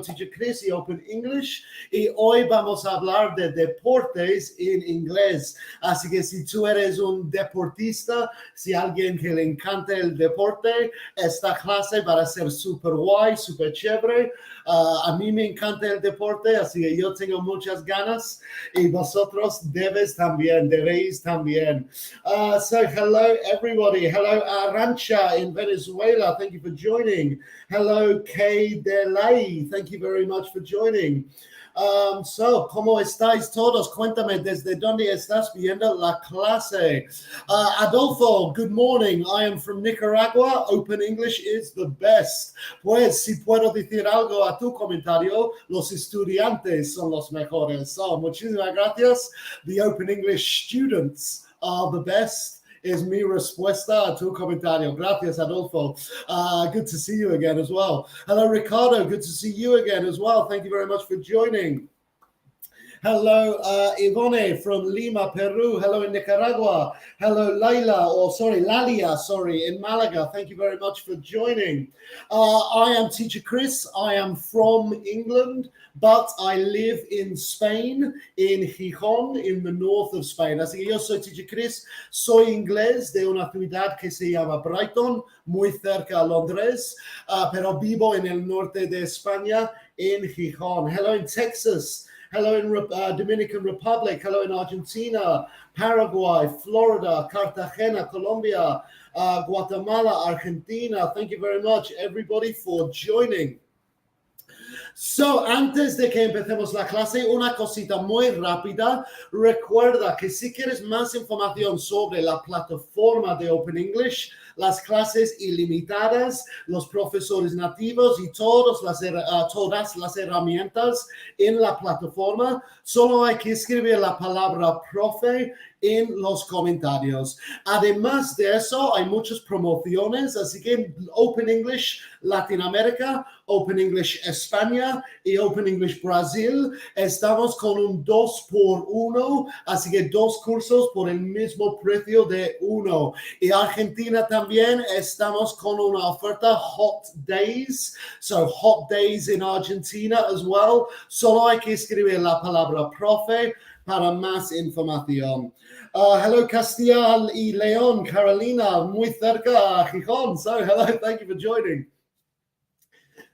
Teacher Chris y Open English, y hoy vamos a hablar de deportes en inglés. Así que si tú eres un deportista, si alguien que le encanta el deporte, esta clase va a ser súper guay, súper chévere. A mí me encanta el deporte, así que yo tengo muchas ganas y vosotros debéis también. So hello everybody. Hello Arancha in Venezuela. Thank you for joining. Hello Kay Delay. Thank you very much for joining. So, ¿cómo estáis todos? Cuéntame desde dónde estás viendo la clase. Adolfo, good morning. I am from Nicaragua. Open English is the best. Pues, si puedo decir algo a tu comentario, los estudiantes son los mejores. So, muchísimas gracias. The Open English students are the best. Es mi respuesta a tu comentario. Gracias, Adolfo. Good to see you again as well. Hello, Ricardo. Good to see you again as well. Thank you very much for joining. Hello, Ivone from Lima, Peru. Hello in Nicaragua. Hello, Lalia, in Malaga. Thank you very much for joining. I am Teacher Chris. I am from England, but I live in Spain, in Gijón, in the north of Spain. Así que yo soy Teacher Chris. Soy inglés de una ciudad que se llama Brighton, muy cerca a Londres, pero vivo en el norte de España, en Gijón. Hello in Texas. Hello in Dominican Republic. Hello in Argentina, Paraguay, Florida, Cartagena, Colombia, Guatemala, Argentina. Thank you very much, everybody, for joining. So, antes de que empecemos la clase, una cosita muy rápida. Recuerda que si quieres más información sobre la plataforma de Open English, las clases ilimitadas, los profesores nativos y todas las herramientas en la plataforma, solo hay que escribir la palabra profe en los comentarios. Además de eso, hay muchas promociones, así que Open English Latinoamérica, Open English España y Open English Brasil, estamos con un 2x1, así que 2 cursos por el mismo precio de 1. Y Argentina también estamos con una oferta Hot Days, so Hot Days in Argentina as well. Solo hay que escribir la palabra profe para más información. Hello, Castilla y León, Carolina, muy cerca a Gijón. So, hello, thank you for joining.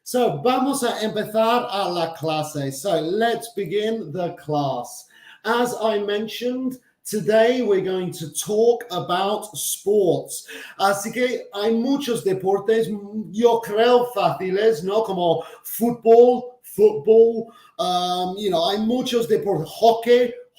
So, vamos a empezar a la clase. So, let's begin the class. As I mentioned, today we're going to talk about sports. Así que hay muchos deportes, yo creo, fáciles, ¿no? Como fútbol, hay muchos deportes,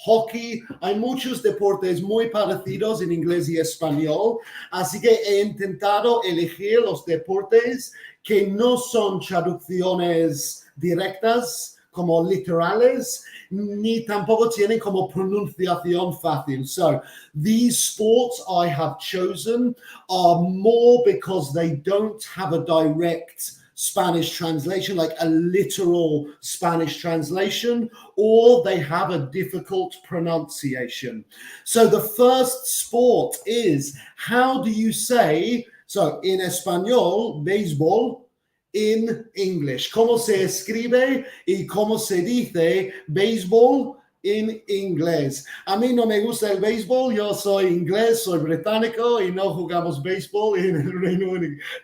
hockey, hay muchos deportes muy parecidos en inglés y español, así que he intentado elegir los deportes que no son traducciones directas, como literales, ni tampoco tienen como pronunciación fácil. So, these sports I have chosen are more because they don't have a direct Spanish translation, like a literal Spanish translation, or they have a difficult pronunciation. So the first sport is, how do you say, so in español, béisbol, in English? ¿Cómo se escribe y cómo se dice béisbol en inglés? A mí no me gusta el béisbol, yo soy inglés, soy británico y no jugamos béisbol en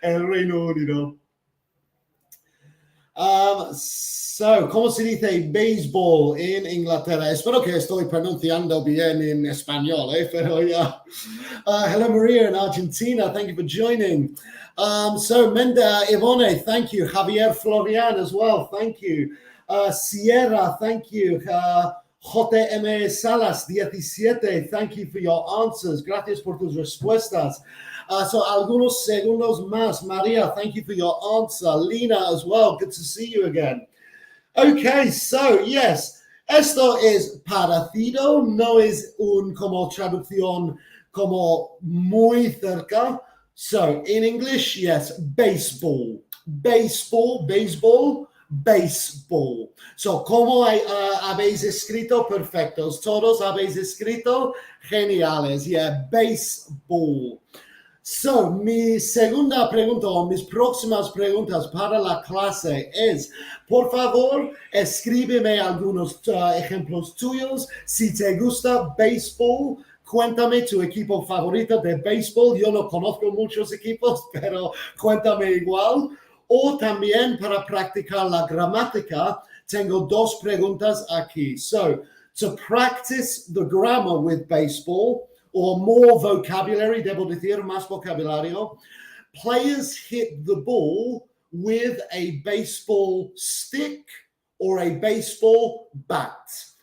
el Reino Unido. So, ¿cómo se dice béisbol en Inglaterra? Espero que estoy pronunciando bien en español, pero ya. Hello, Maria in Argentina. Thank you for joining. So, Menda Ivone, thank you. Javier Florian as well. Thank you. Sierra, thank you. JM Salas 17, thank you for your answers. Gracias por tus respuestas. So algunos segundos más. Maria, thank you for your answer. Lena as well. Good to see you again. Okay, so yes, esto es parecido, no es como traducción como muy cerca. So in English, yes, baseball. So, ¿cómo habéis escrito? Perfectos. Todos habéis escrito? Geniales. Yeah, baseball. So, mi segunda pregunta o mis próximas preguntas para la clase es, por favor, escríbeme algunos ejemplos tuyos. Si te gusta béisbol, cuéntame tu equipo favorito de béisbol. Yo no conozco muchos equipos, pero cuéntame igual. O también para practicar la gramática, tengo dos preguntas aquí. So, to practice the grammar with baseball, or more vocabulary, debo decir, más vocabulario, players hit the ball with a baseball stick or a baseball bat.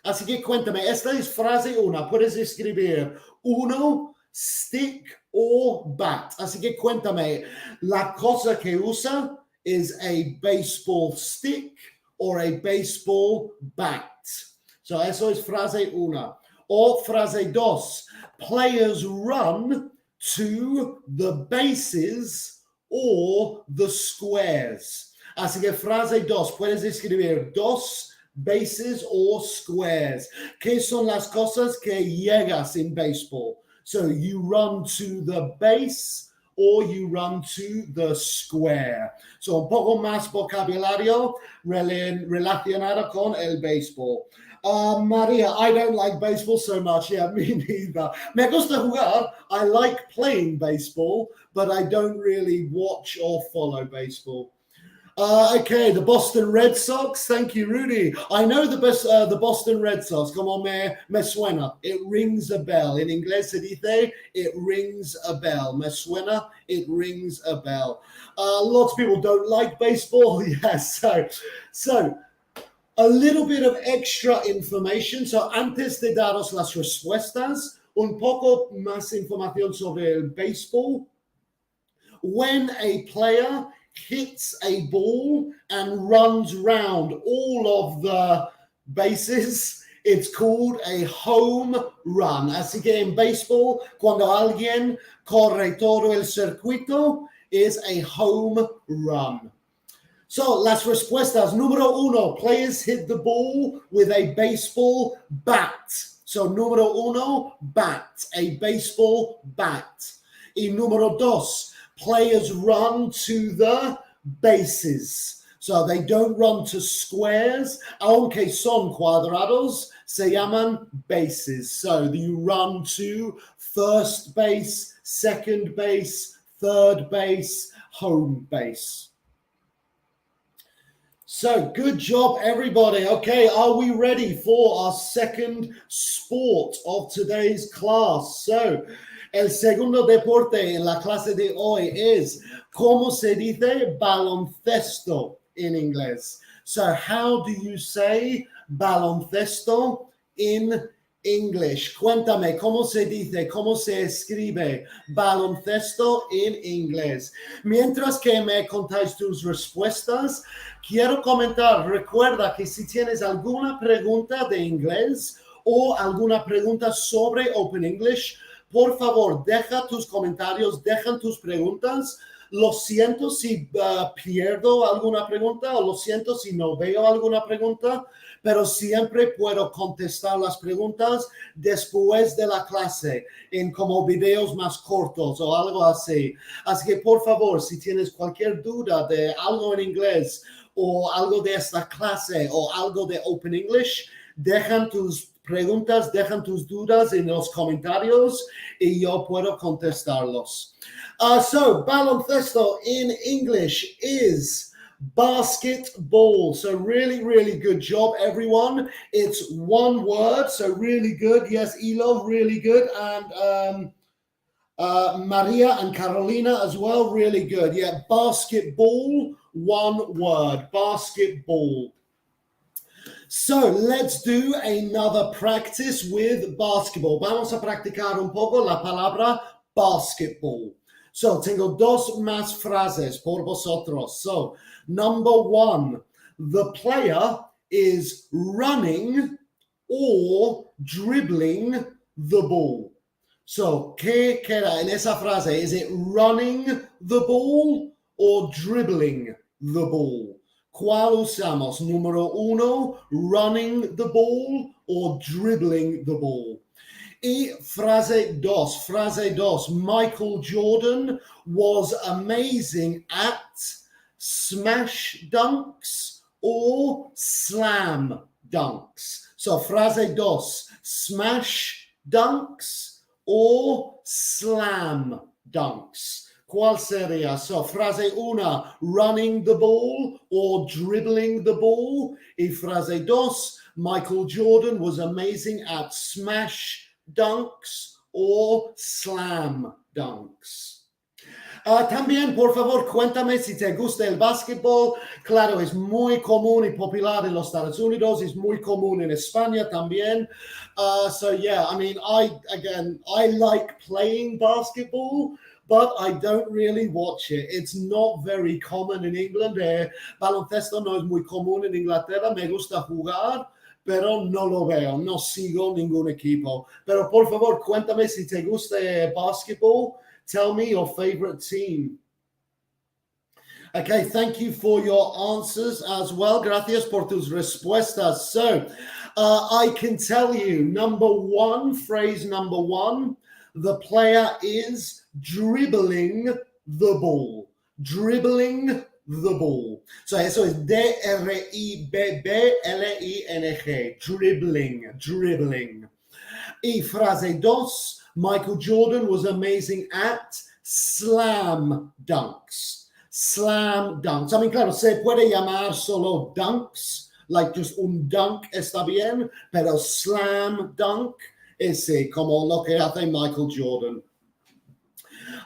Así que cuéntame, esta es frase una, puedes escribir uno, stick or bat. Así que cuéntame, la cosa que usa is a baseball stick or a baseball bat. So eso es frase una. O frase dos, players run to the bases or the squares. Así que frase dos, puedes escribir dos bases or squares. ¿Qué son las cosas que llegas en baseball? So you run to the base or you run to the square. So un poco más vocabulario relacionado con el béisbol. Maria, I don't like baseball so much. Yeah, me neither. Me gusta jugar. I like playing baseball, but I don't really watch or follow baseball. Okay, the Boston Red Sox. Thank you, Rudy. I know the Boston Red Sox. Como me suena. It rings a bell. In inglés se dice, it rings a bell. Me suena, it rings a bell. Lots of people don't like baseball. Yes, so a little bit of extra information. So antes de daros las respuestas, un poco más información sobre el béisbol. When a player hits a ball and runs round all of the bases, it's called a home run. Así que en béisbol, cuando alguien corre todo el circuito, is a home run. So, las respuestas. Número uno, players hit the ball with a baseball bat. So, número uno, bat, a baseball bat. Y número dos, players run to the bases. So, they don't run to squares. Aunque son cuadrados, se llaman bases. So, you run to first base, second base, third base, home base. So, good job, everybody. Okay, are we ready for our second sport of today's class? So, el segundo deporte en la clase de hoy es, ¿cómo se dice baloncesto in inglés? So, how do you say baloncesto in English? Cuéntame, ¿cómo se dice, cómo se escribe baloncesto en inglés? Mientras que me contáis tus respuestas, quiero comentar, recuerda que si tienes alguna pregunta de inglés o alguna pregunta sobre Open English, por favor, deja tus comentarios, dejan tus preguntas. Lo siento si pierdo alguna pregunta o lo siento si no veo alguna pregunta, pero siempre puedo contestar las preguntas después de la clase en como videos más cortos o algo así. Así que por favor, si tienes cualquier duda de algo en inglés o algo de esta clase o algo de Open English, dejan tus preguntas, dejan tus dudas en los comentarios y yo puedo contestarlos. So, baloncesto in English is basketball. So, really, really good job, everyone. It's one word, so really good. Yes, Elo, really good. And Maria and Carolina as well, really good. Yeah, basketball, one word, basketball. So, let's do another practice with basketball. Vamos a practicar un poco la palabra basketball. So, tengo dos más frases por vosotros. So, number one, the player is running or dribbling the ball. So, ¿qué queda en esa frase? Is it running the ball or dribbling the ball? ¿Cuál usamos? Número uno, running the ball or dribbling the ball. Y frase dos. Michael Jordan was amazing at smash dunks or slam dunks. So frase dos, smash dunks or slam dunks. ¿Cuál sería? So frase una, running the ball or dribbling the ball. Y frase dos, Michael Jordan was amazing at smash dunks or slam dunks. También, por favor, cuéntame si te gusta el básquetbol. Claro, es muy común y popular en los Estados Unidos. Es muy común en España también. So yeah, I mean, I like playing basketball, but I don't really watch it. It's not very common in England. Baloncesto no es muy común en Inglaterra. Me gusta jugar, pero no lo veo. No sigo ningún equipo. Pero por favor, cuéntame si te gusta basketball. Tell me your favorite team. Okay, thank you for your answers as well. Gracias por tus respuestas. So, I can tell you, phrase number one, the player is dribbling the ball. Dribbling the ball. So, eso es D-R-I-B-B-L-I-N-G. Dribbling. Y frase dos, Michael Jordan was amazing at slam dunks. Slam dunks. I mean, claro, se puede llamar solo dunks, like just un dunk está bien, pero slam dunk es como lo que hace Michael Jordan.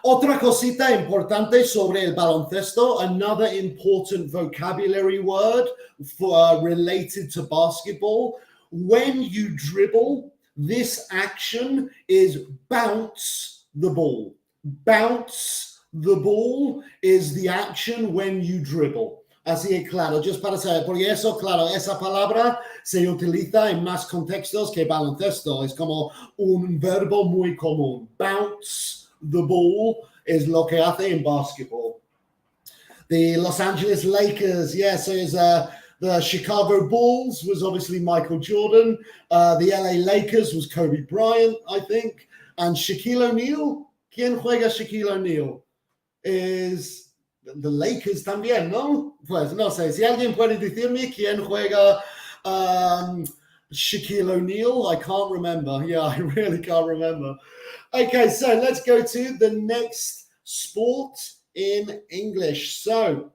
Otra cosita importante sobre el baloncesto, another important vocabulary word related to basketball. When you dribble, this action is bounce the ball. Bounce the ball is the action when you dribble. Así que claro, just para saber, porque eso, claro, esa palabra se utiliza en más contextos que baloncesto. Es como un verbo muy común. Bounce the ball es lo que hace en basketball. The Los Angeles Lakers, yes, is the Chicago Bulls was obviously Michael Jordan. The LA Lakers was Kobe Bryant, I think. And Shaquille O'Neal. ¿Quién juega Shaquille O'Neal? Is the Lakers también, ¿no? Pues no sé. Si alguien puede decirme quién juega Shaquille O'Neal, I can't remember. Yeah, I really can't remember. Okay, so let's go to the next sport in English. So,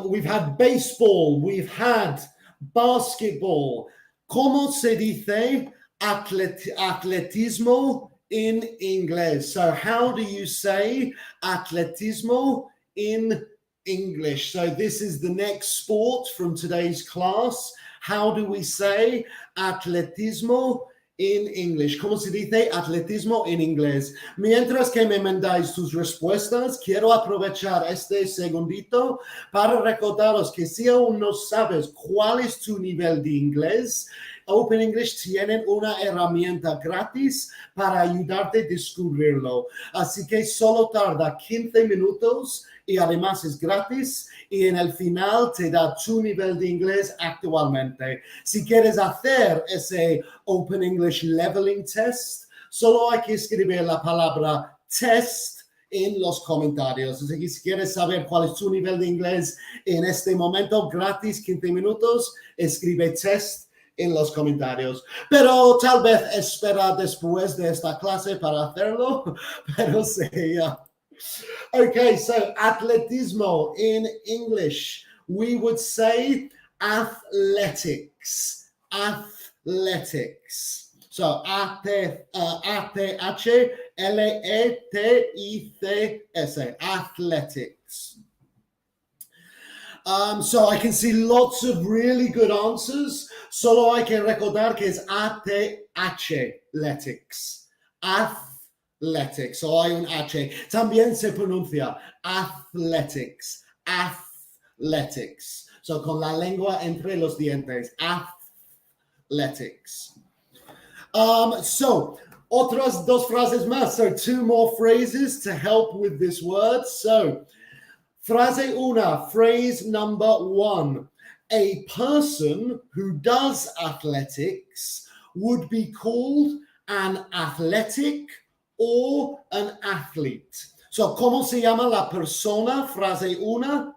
we've had baseball, we've had basketball. ¿Cómo se dice atletismo in inglés? So how do you say atletismo in English? So this is the next sport from today's class. How do we say atletismo in English? ¿Cómo se dice atletismo en inglés? Mientras que me mandáis tus respuestas, quiero aprovechar este segundito para recordaros que si aún no sabes cuál es tu nivel de inglés, Open English tienen una herramienta gratis para ayudarte a descubrirlo. Así que solo tarda 15 minutos y además es gratis y en el final te da tu nivel de inglés actualmente. Si quieres hacer ese Open English Leveling Test, solo hay que escribir la palabra test en los comentarios. Así que si quieres saber cuál es tu nivel de inglés en este momento, gratis, 15 minutos, escribe test en los comentarios. Pero tal vez espera después de esta clase para hacerlo, pero sí, yeah. Okay, so atletismo in English, we would say athletics. Athletics. So A-T-H-L-E-T-I-C-S, athletics. So I can see lots of really good answers. Solo hay que recordar que es athletics. Athletics. So hay un H. También se pronuncia athletics. Athletics. So con la lengua entre los dientes. Athletics. So otras dos frases más. So two more phrases to help with this word. So frase una, phrase number one. A person who does athletics would be called an athletic or an athlete. So, ¿cómo se llama la persona? Frase 1.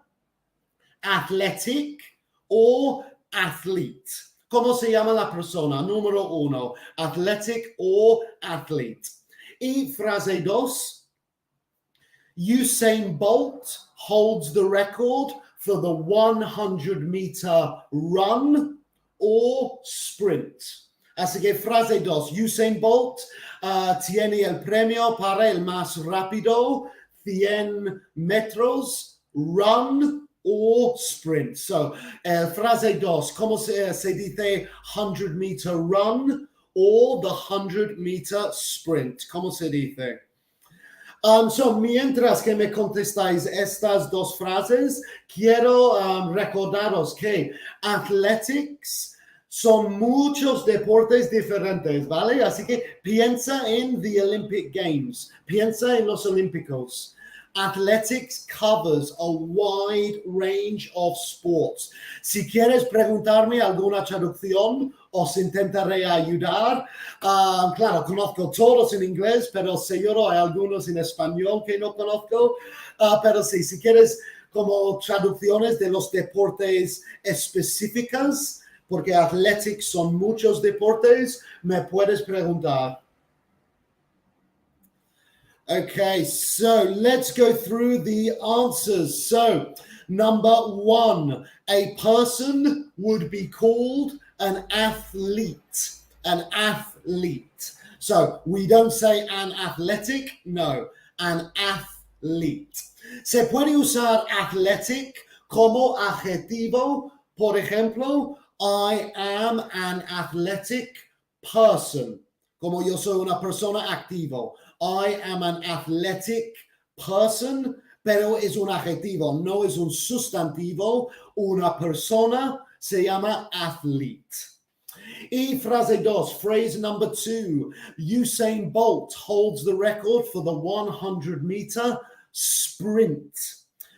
Athletic or athlete. ¿Cómo se llama la persona? Número 1. Athletic or athlete. Y frase 2. Usain Bolt holds the record for the 100-meter run or sprint. Así que frase 2. Usain Bolt tiene el premio para el más rápido 100 metros run or sprint. So, frase 2. ¿Cómo se dice 100-meter run or the 100-meter sprint? ¿Cómo se dice? So, mientras que me contestáis estas dos frases, quiero recordaros que athletics son muchos deportes diferentes, ¿vale? Así que piensa en the Olympic Games, piensa en los Olímpicos. Athletics covers a wide range of sports. Si quieres preguntarme alguna traducción, os intentaré ayudar. Claro, conozco todos en inglés, pero seguro hay algunos en español que no conozco. Pero sí, si quieres como traducciones de los deportes específicas, porque athletics son muchos deportes, me puedes preguntar. Okay, so let's go through the answers. So, number 1, a person would be called an athlete. An athlete. So, we don't say an athletic, no, an athlete. Se puede usar athletic como adjetivo. Por ejemplo, I am an athletic person. Como yo soy una persona activo. I am an athletic person, pero es un adjetivo, no es un sustantivo. Una persona se llama athlete. Y frase 2, phrase number 2. Usain Bolt holds the record for the 100-meter sprint.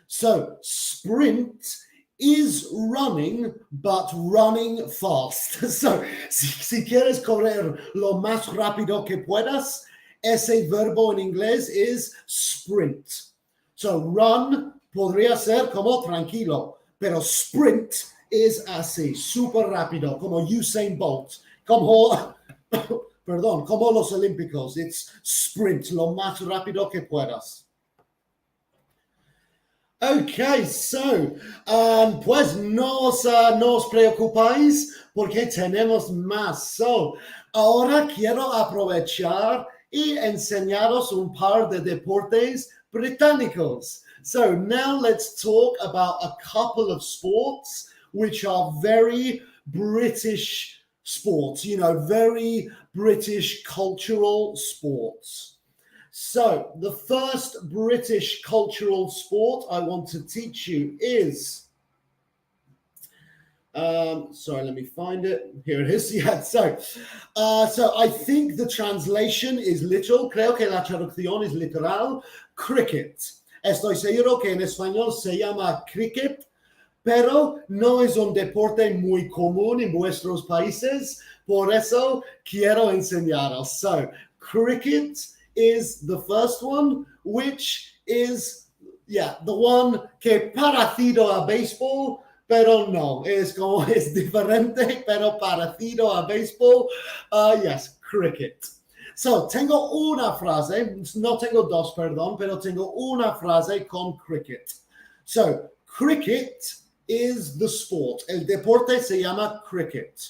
So, sprint is running, but running fast. So, si quieres correr lo más rápido que puedas, ese verbo en inglés es sprint. So, run podría ser como tranquilo, pero sprint es así, súper rápido, como Usain Bolt, como, como los Olímpicos. It's sprint, lo más rápido que puedas. Okay, so, pues no os preocupáis porque tenemos más. So, ahora quiero aprovechar y enseñaros un par de deportes británicos. So now let's talk about a couple of sports which are very British sports, very British cultural sports. So the first British cultural sport I want to teach you is, sorry, let me find it. Here it is. Yeah, so I think the translation is literal. Creo que la traducción es literal. Cricket. Estoy seguro que en español se llama cricket, pero no es un deporte muy común en vuestros países. Por eso quiero enseñaros. So, cricket is the first one, which is, the one que parecido a béisbol, pero no, es diferente, pero parecido a béisbol. Yes, cricket. So, tengo una frase, no tengo dos, perdón, pero tengo una frase con cricket. So, cricket is the sport. El deporte se llama cricket.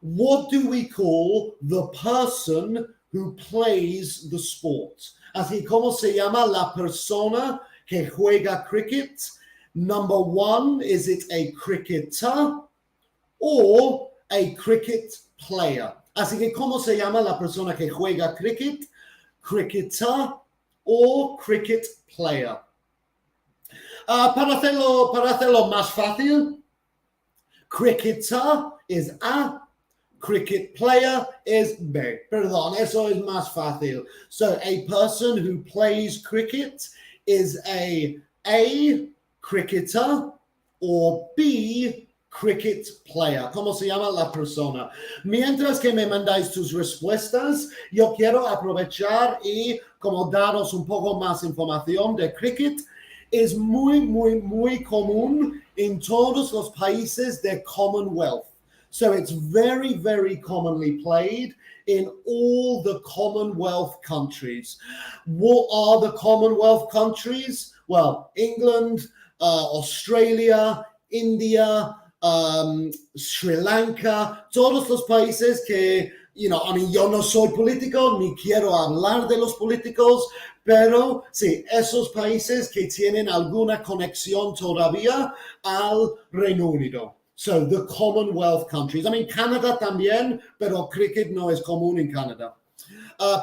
What do we call the person who plays the sport? Así como se llama la persona que juega cricket. Number 1, is it a cricketer or a cricket player? Así que, ¿cómo se llama la persona que juega cricket? Cricketer or cricket player. Para hacerlo más fácil, cricketer is A, cricket player is B. Perdón, eso es más fácil. So, a person who plays cricket is a cricketer or B, cricket player. ¿Cómo se llama la persona? Mientras que me mandáis tus respuestas, yo quiero aprovechar y como daros un poco más información de cricket. Es muy común en todos los países de Commonwealth. So it's very commonly played in all the Commonwealth countries. What are the Commonwealth countries? Well, England, Australia, India, Sri Lanka, todos los países que, yo no soy político ni quiero hablar de los políticos, pero sí, esos países que tienen alguna conexión todavía al Reino Unido. So, the Commonwealth countries. I mean, Canadá también, pero cricket no es común en Canadá.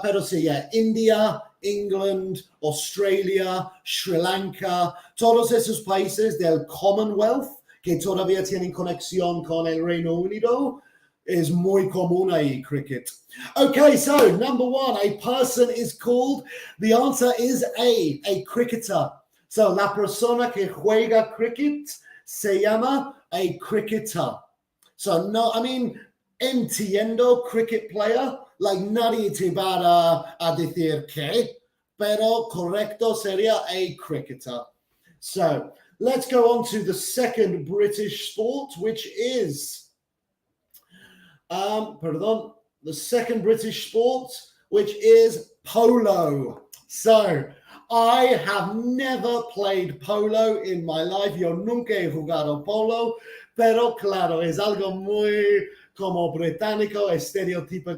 Pero sí, India, England, Australia, Sri Lanka, todos esos países del Commonwealth que todavía tienen conexión con el Reino Unido, is muy común ahí, cricket. Okay, so number one, a person is called, the answer is a cricketer. So, la persona que juega cricket se llama a cricketer. So, no, I mean, entiendo cricket player, like nadie te va a decir que, pero correcto sería a cricketer. So, let's go on to the second British sport, which is, the second British sport, which is polo. So, I have never played polo in my life. Yo nunca he jugado polo, pero claro, es algo muy como británico, estereotipo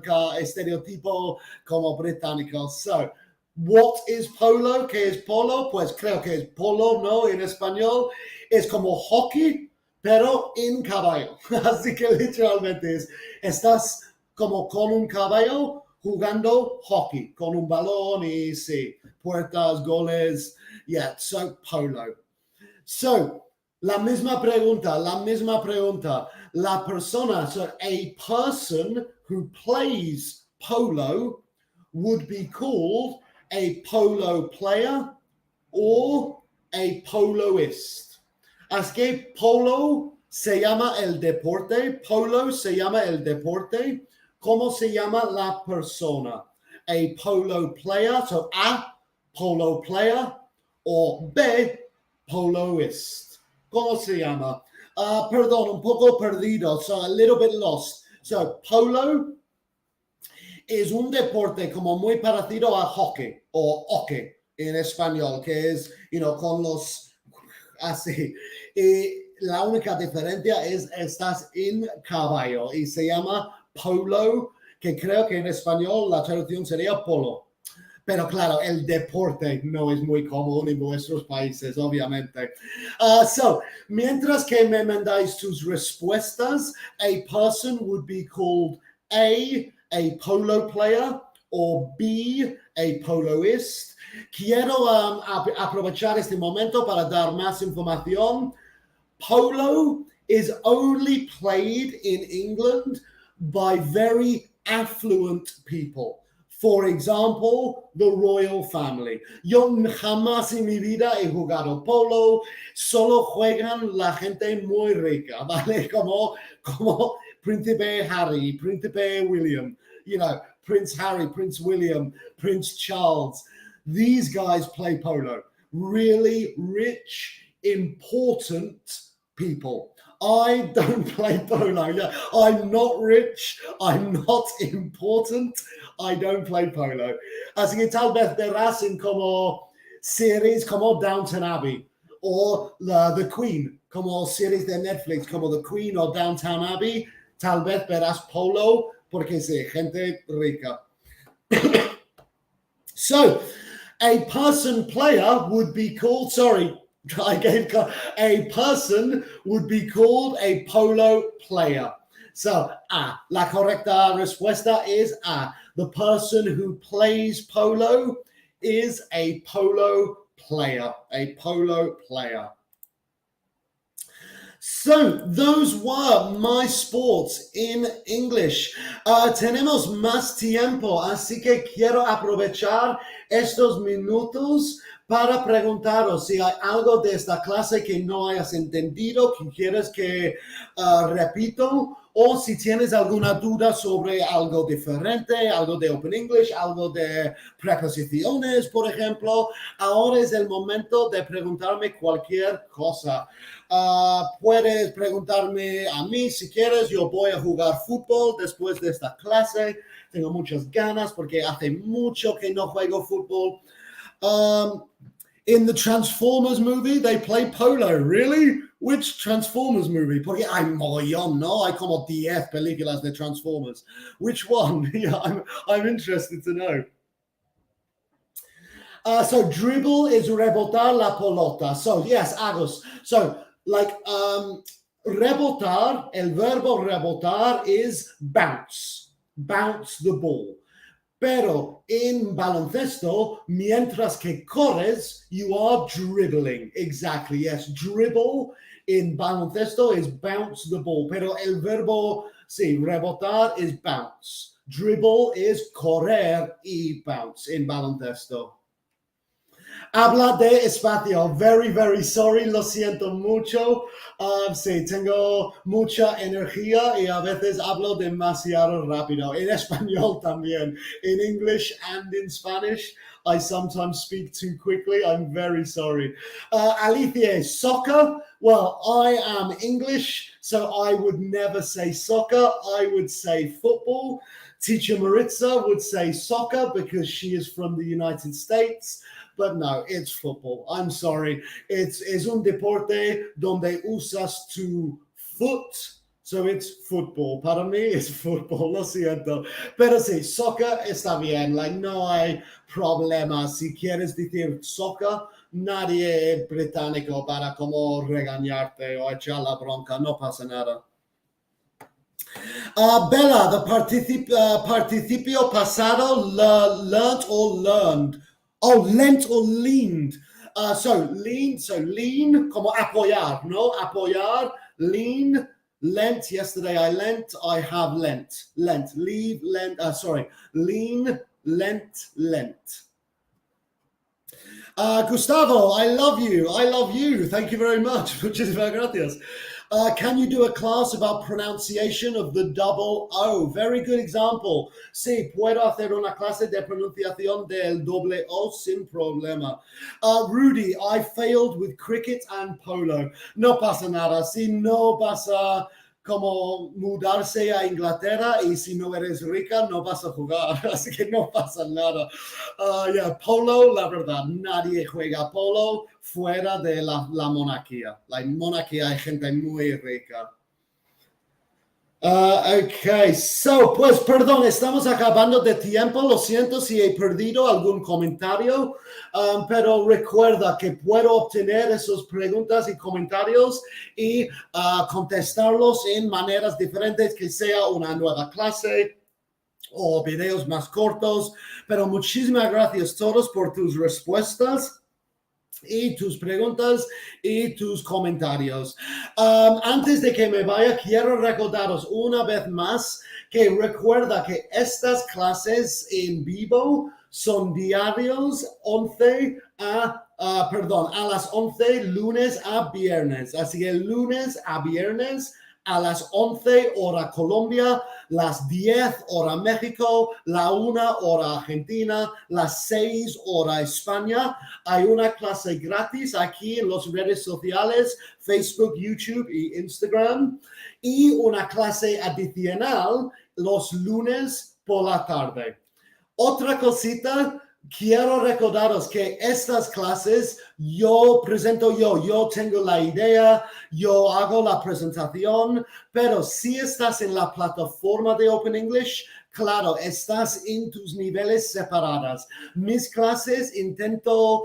como británico. So, what is polo? ¿Qué es polo? Pues creo que es polo, ¿no? En español es como hockey, pero en caballo. Así que literalmente estás como con un caballo jugando hockey, con un balón y sí, puertas, goles, so polo. So, la misma pregunta, la persona, so a person who plays polo would be called a polo player or a poloist. Así que polo se llama el deporte, ¿Cómo se llama la persona? A polo player, so A, polo player, or B, poloist. ¿Cómo se llama? Perdón, un poco perdido, so a little bit lost. So, polo es un deporte como muy parecido a hockey, o hockey en español, que es, con los, así. Y la única diferencia es estás en caballo y se llama polo, que creo que en español la traducción sería polo. Pero claro, el deporte no es muy común en vuestros países, obviamente. So, mientras que me mandáis tus respuestas, a person would be called a polo player, or B, a poloist. Quiero aprovechar este momento para dar más información. Polo is only played in England by very affluent people. For example, the royal family. Yo jamás en mi vida he jugado polo, solo juegan la gente muy rica, ¿vale? Como Príncipe Harry, Príncipe William, Prince Harry, Prince William, Prince Charles. These guys play polo. Really rich, important people. I don't play polo. I'm not rich. I'm not important. I don't play polo. Así que tal vez verás en como series como Downton Abbey o The Queen, como series de Netflix como The Queen o Downton Abbey. Tal vez verás polo porque sí, gente rica. So, a person player would be called, a person would be called a polo player. So, A. La correcta respuesta es A. The person who plays polo is a polo player. A polo player. So, those were my sports in English. Tenemos más tiempo, así que quiero aprovechar estos minutos para preguntaros si hay algo de esta clase que no hayas entendido, que quieres que repito, o si tienes alguna duda sobre algo diferente, algo de Open English, algo de preposiciones, por ejemplo. Ahora es el momento de preguntarme cualquier cosa. Puedes preguntarme a mí si quieres. Yo voy a jugar fútbol después de esta clase. Tengo muchas ganas porque hace mucho que no juego fútbol. In the Transformers movie, they play polo. Really? Which Transformers movie? Porque hay mogollón, ¿no? Hay como 10 películas de Transformers. Which one? Yeah, I'm interested to know. So dribble is rebotar la pelota. So yes, Agus. So like rebotar, el verbo rebotar is bounce. Bounce the ball. Pero en baloncesto, mientras que corres, you are dribbling. Exactly, yes. Dribble in baloncesto is bounce the ball. Pero el verbo, sí, rebotar is bounce. Dribble is correr y bounce in baloncesto. Habla de espacio. Very, very sorry. Lo siento mucho. Sí, tengo mucha energía y a veces hablo demasiado rápido. En español también. In English and in Spanish, I sometimes speak too quickly. I'm very sorry. Alicia, soccer? Well, I am English, so I would never say soccer. I would say football. Teacher Maritza would say soccer because she is from the United States. But no, it's football. I'm sorry. Es un deporte donde usas tu foot. So it's football. Para mí es football, lo siento. Pero sí, soccer está bien. Like, no hay problema. Si quieres decir soccer, nadie británico para como regañarte o echar la bronca. No pasa nada. Bella, the participio pasado, learnt or learned. Oh, lent or leaned. So lean, como apoyar, no? Apoyar, lean, lent. Yesterday I lent, I have lent. Lent, leave, lent, lean, lent. Gustavo, I love you. Thank you very much. Muchísimas gracias. Can you do a class about pronunciation of the double O? Very good example. Sí, puedo hacer una clase de pronunciación del doble O sin problema. Rudy, I failed with cricket and polo. No pasa nada. Si no vas a como mudarse a Inglaterra y si no eres rica no vas a jugar, así que no pasa nada. Polo, la verdad, nadie juega polo fuera de la monarquía. La monarquía hay gente muy rica. Ok, pues perdón, estamos acabando de tiempo. Lo siento si he perdido algún comentario, pero recuerda que puedo obtener esas preguntas y comentarios y contestarlos en maneras diferentes, que sea una nueva clase o videos más cortos. Pero muchísimas gracias a todos por tus respuestas y tus preguntas y tus comentarios. Antes de que me vaya, quiero recordaros una vez más que recuerda que estas clases en vivo son diarios a las 11, lunes a viernes. Así que lunes a viernes a las 11 hora Colombia, las 10 hora México, la 1 hora Argentina, las 6 hora España. Hay una clase gratis aquí en las redes sociales, Facebook, YouTube y Instagram. Y una clase adicional los lunes por la tarde. Otra cosita, quiero recordaros que estas clases yo tengo la idea, yo hago la presentación, pero si estás en la plataforma de Open English, claro, estás en tus niveles separados. Mis clases intento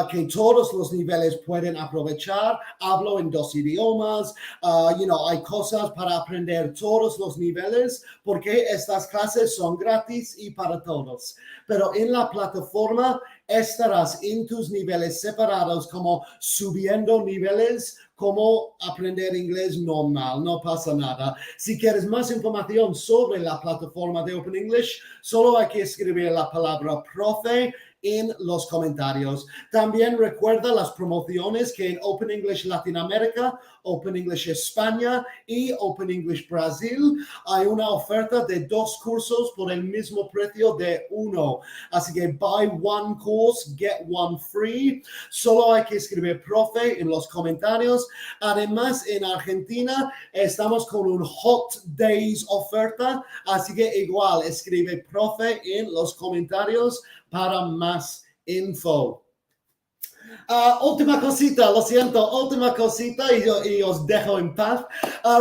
que todos los niveles pueden aprovechar. Hablo en 2 idiomas. Hay cosas para aprender todos los niveles porque estas clases son gratis y para todos. Pero en la plataforma estarás en tus niveles separados, como subiendo niveles, como aprender inglés normal. No pasa nada. Si quieres más información sobre la plataforma de Open English, solo hay que escribir la palabra profe en los comentarios. También recuerda las promociones que en Open English Latinoamérica, Open English España y Open English Brasil hay una oferta de 2 cursos por el mismo precio de 1. Así que buy one course, get one free. Solo hay que escribir profe en los comentarios. Además, en Argentina estamos con un Hot Days oferta. Así que igual escribe profe en los comentarios para más info. Última cosita, lo siento, última cosita y os dejo en paz.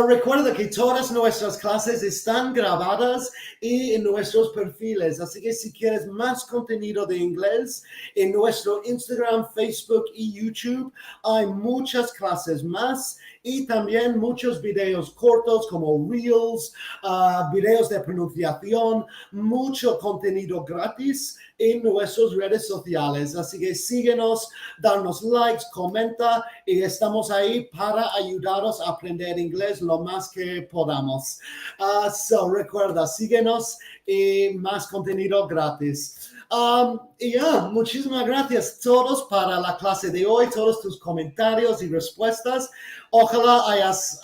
Recuerda que todas nuestras clases están grabadas y en nuestros perfiles, así que si quieres más contenido de inglés, en nuestro Instagram, Facebook y YouTube hay muchas clases más y también muchos videos cortos como Reels, videos de pronunciación, mucho contenido gratis en nuestras redes sociales. Así que síguenos, darnos likes, comenta y estamos ahí para ayudaros a aprender inglés lo más que podamos. Recuerda, síguenos y más contenido gratis. Muchísimas gracias a todos para la clase de hoy, todos tus comentarios y respuestas. Ojalá hayas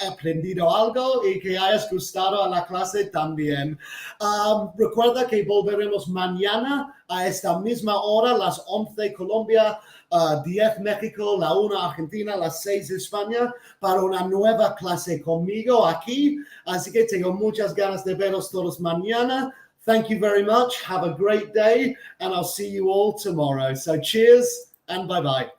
aprendido algo y que hayas gustado a la clase también. Recuerda que volveremos mañana a esta misma hora, las 11 Colombia, 10 México, la 1 Argentina, las 6 España, para una nueva clase conmigo aquí. Así que tengo muchas ganas de veros todos mañana. Thank you very much. Have a great day, and I'll see you all tomorrow. So cheers and bye-bye.